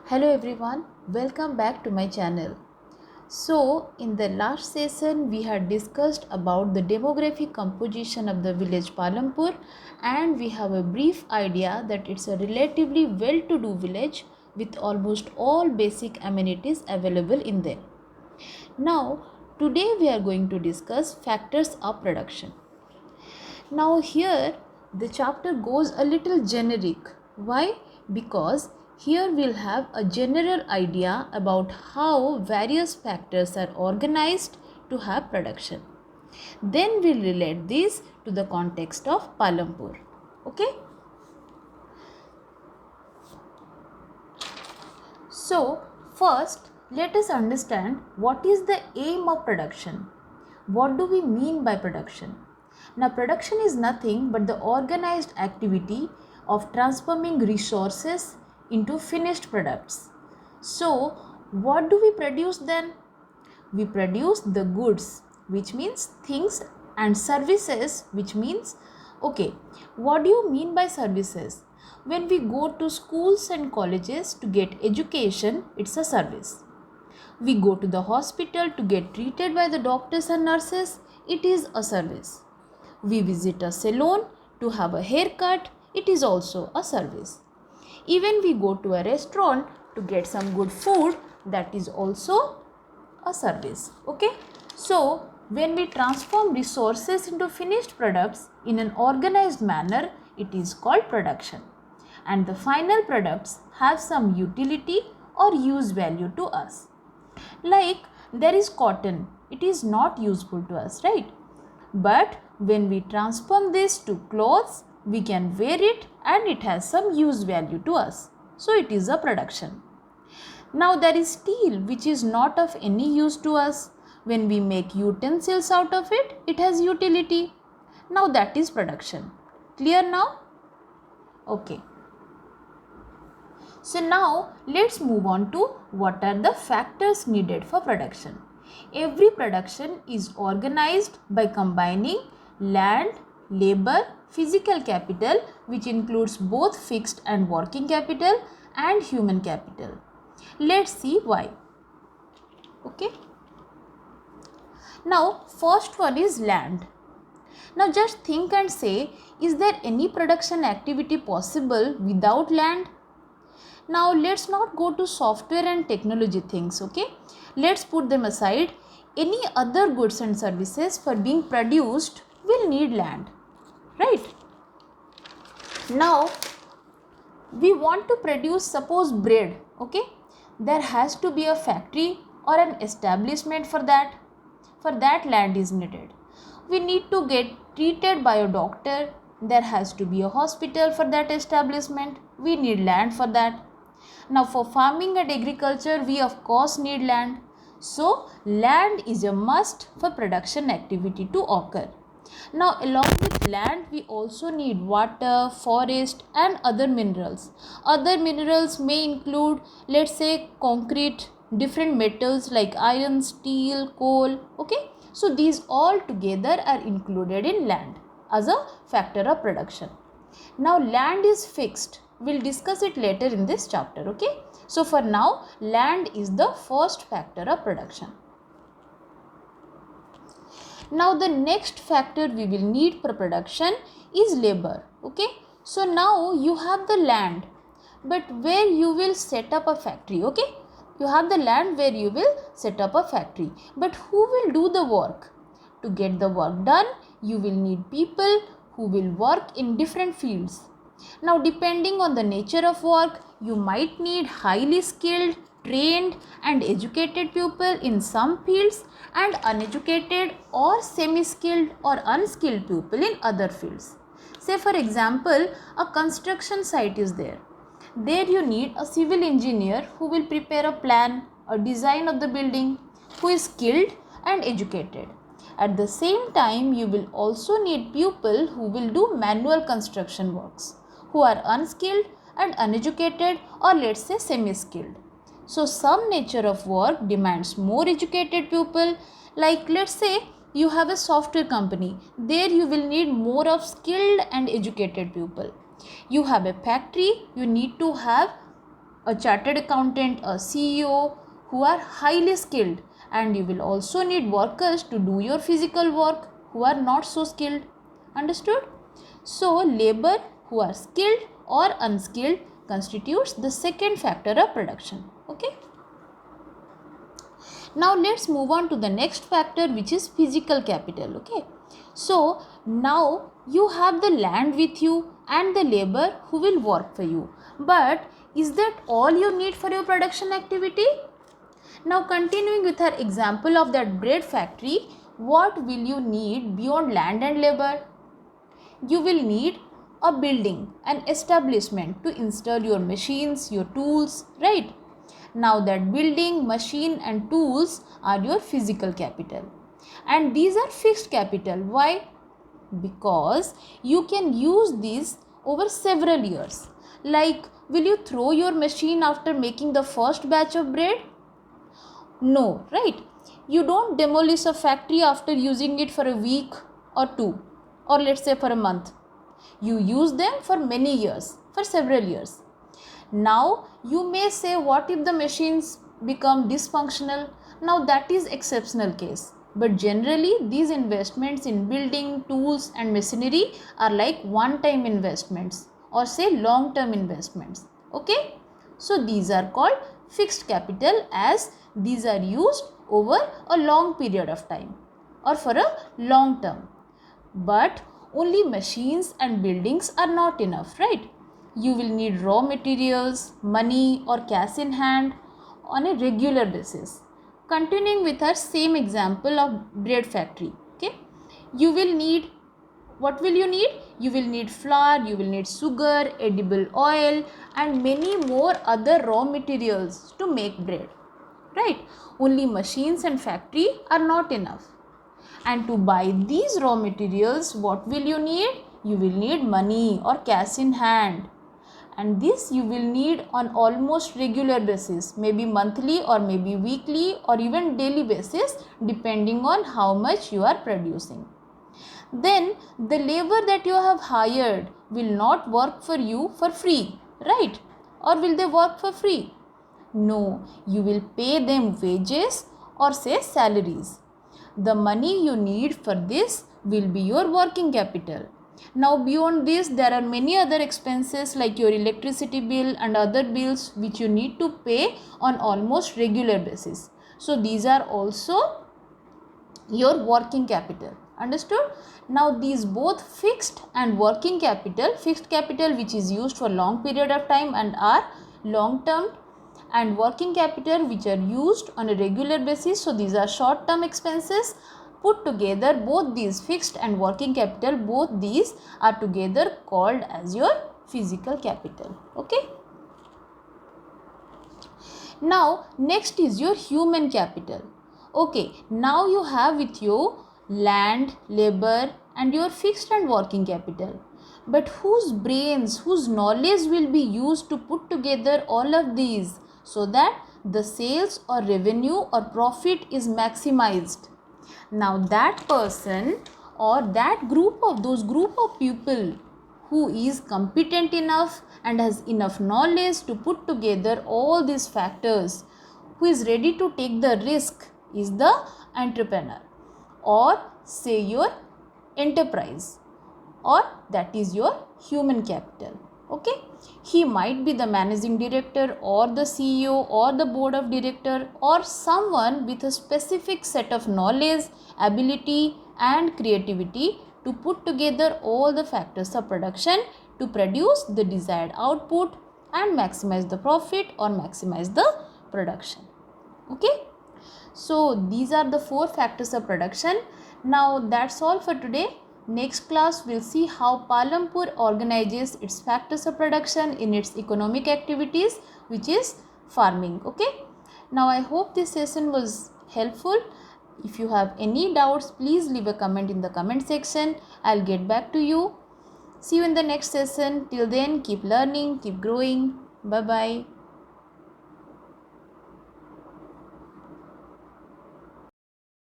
Hello everyone, welcome back to my channel. So, in the last session we had discussed about the demographic composition of the village Palampur, and we have a brief idea that it's a relatively well-to-do village with almost all basic amenities available in there. Now, today we are going to discuss factors of production. Now here the chapter goes a little generic. Why? Because here we'll have a general idea about how various factors are organized to have production. Then we'll relate this to the context of Palampur. Okay? So, first let us understand what is the aim of production. What do we mean by production? Now, production is nothing but the organized activity of transforming resources into finished products. So, what do we produce then? We produce the goods, which means things, and services, which means, okay, what do you mean by services? When we go to schools and colleges to get education, it's a service. We go to the hospital to get treated by the doctors and nurses, it is a service. We visit a salon to have a haircut, it is also a service. Even we go to a restaurant to get some good food, that is also a service. Okay? So, when we transform resources into finished products in an organized manner, it is called production. And the final products have some utility or use value to us. Like there is cotton, it is not useful to us, right? But when we transform this to clothes, we can wear it and it has some use value to us. So it is a production. Now there is steel which is not of any use to us. When we make utensils out of it, it has utility. Now that is production. Clear now? Okay. So now let's move on to what are the factors needed for production. Every production is organized by combining land, labor, physical capital, which includes both fixed and working capital, and human capital. Let's see why. Okay. Now first one is land. Now just think and say, is there any production activity possible without land? Now let's not go to software and technology things, okay? Let's put them aside. Any other goods and services for being produced will need land, right? Now we want to produce, suppose, bread, okay? There has to be a factory or an establishment for that. For that, land is needed. We need to get treated by a doctor. There has to be a hospital for that establishment. We need land for that. Now for farming and agriculture, we of course need land. So land is a must for production activity to occur. Now along with land, we also need water, forest and other minerals. Other minerals may include, let's say, concrete, different metals like iron, steel, coal, okay? So these all together are included in land as a factor of production. Now land is fixed. We'll discuss it later in this chapter, okay? So for now, land is the first factor of production. Now the next factor we will need for production is labor, okay? So now you have the land, but where you will set up a factory, okay? You have the land where you will set up a factory, but who will do the work? To get the work done, you will need people who will work in different fields. Now depending on the nature of work, you might need highly skilled, trained and educated people in some fields and uneducated or semi-skilled or unskilled people in other fields. Say for example, a construction site is there. There you need a civil engineer who will prepare a plan, a design of the building, who is skilled and educated. At the same time, you will also need people who will do manual construction works, who are unskilled and uneducated, or let's say semi-skilled. So some nature of work demands more educated people, like let's say you have a software company. There you will need more of skilled and educated people. You have a factory, you need to have a chartered accountant, a CEO, who are highly skilled, and you will also need workers to do your physical work who are not so skilled. Understood? So labor who are skilled or unskilled constitutes the second factor of production. Okay. Now let's move on to the next factor, which is physical capital. Okay. So now you have the land with you and the labor who will work for you. But is that all you need for your production activity? Now continuing with our example of that bread factory, what will you need beyond land and labor? You will need a building, an establishment to install your machines, your tools, right? Now that building, machine and tools are your physical capital. And these are fixed capital. Why? Because you can use these over several years. Like, will you throw your machine after making the first batch of bread? No, right? You don't demolish a factory after using it for a week or two, or let's say for a month. You use them for many years, for several years. Now you may say, what if the machines become dysfunctional? Now that is exceptional case. But generally these investments in building, tools and machinery are like one-time investments or say long-term investments. Okay? So these are called fixed capital, as these are used over a long period of time or for a long term. But only machines and buildings are not enough, right? You will need raw materials, money or cash in hand on a regular basis. Continuing with our same example of bread factory, okay? You will need, what will you need? You will need flour, you will need sugar, edible oil and many more other raw materials to make bread, right? Only machines and factory are not enough. And to buy these raw materials, what will you need? You will need money or cash in hand. And this you will need on almost regular basis, maybe monthly or maybe weekly or even daily basis, depending on how much you are producing. Then the labor that you have hired will not work for you for free, right? Or will they work for free? No, you will pay them wages or say salaries. The money you need for this will be your working capital. Now beyond this, there are many other expenses like your electricity bill and other bills which you need to pay on almost regular basis. So these are also your working capital. Understood? Now these both fixed and working capital, fixed capital which is used for long period of time and are long term, and working capital which are used on a regular basis, so these are short term expenses. Put together, both these fixed and working capital, both these are together called as your physical capital. Okay. Now next is your human capital. Okay, now you have with you land, labor and your fixed and working capital. But whose brains, whose knowledge will be used to put together all of these so that the sales or revenue or profit is maximized? Now that person or that group of people who is competent enough and has enough knowledge to put together all these factors, who is ready to take the risk, is the entrepreneur or say your enterprise, or that is your human capital. Okay, he might be the managing director or the CEO or the board of director or someone with a specific set of knowledge, ability and creativity to put together all the factors of production to produce the desired output and maximize the profit or maximize the production. Okay, so these are the 4 factors of production. Now that's all for today. Next class we'll see how Palampur organizes its factors of production in its economic activities, which is farming. Okay. Now I hope this session was helpful. If you have any doubts, please leave a comment in the comment section. I'll get back to you. See you in the next session. Till then, keep learning, keep growing. Bye bye.